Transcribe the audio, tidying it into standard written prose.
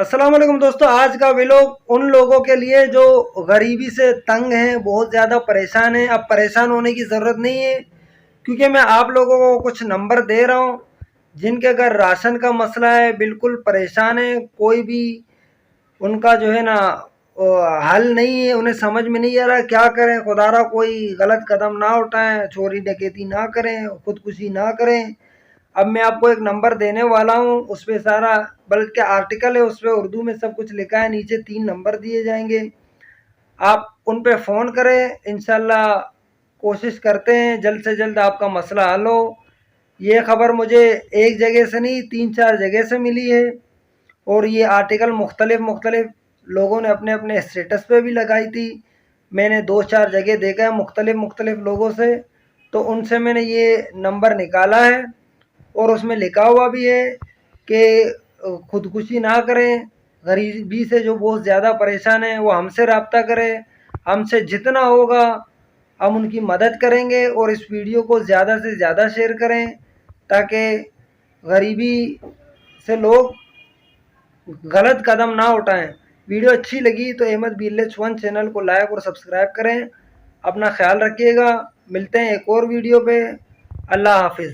السلام علیکم دوستو، آج کا ویلوگ ان لوگوں کے لیے جو غریبی سے تنگ ہیں، بہت زیادہ پریشان ہیں۔ اب پریشان ہونے کی ضرورت نہیں ہے، کیونککہ میں آپ لوگوں کو کچھ نمبر دے رہا ہوں جن کے اگر راشن کا مسئلہ ہے، بالکل پریشان ہے، کوئی بھی ان کا جو ہے نا حل نہیں ہے، انہیں سمجھ میں نہیں آ رہا کیا کریں۔ خدا را کوئی غلط قدم نہ اٹھائیں، چوری ڈکیتی نہ کریں، خودکشی نہ کریں۔ اب میں آپ کو ایک نمبر دینے والا ہوں، اس پہ سارا بلکہ آرٹیکل ہے، اس پہ اردو میں سب کچھ لکھا ہے، نیچے 3 نمبر دیے جائیں گے، آپ ان پہ فون کریں۔ انشاءاللہ کوشش کرتے ہیں جلد سے جلد آپ کا مسئلہ حل ہو۔ یہ خبر مجھے ایک جگہ سے نہیں 3-4 جگہ سے ملی ہے، اور یہ آرٹیکل مختلف لوگوں نے اپنے اپنے اسٹیٹس پہ بھی لگائی تھی۔ میں نے 2-4 جگہ دیکھا ہے مختلف لوگوں سے، تو ان سے میں نے یہ نمبر نکالا ہے، اور اس میں لکھا ہوا بھی ہے کہ خودکشی نہ کریں۔ غریبی سے جو بہت زیادہ پریشان ہیں وہ ہم سے رابطہ کریں، ہم سے جتنا ہوگا ہم ان کی مدد کریں گے، اور اس ویڈیو کو زیادہ سے زیادہ شیئر کریں تاکہ غریبی سے لوگ غلط قدم نہ اٹھائیں۔ ویڈیو اچھی لگی تو احمد BLH1 چینل کو لائک اور سبسکرائب کریں۔ اپنا خیال رکھیے گا، ملتے ہیں ایک اور ویڈیو پہ۔ اللہ حافظ۔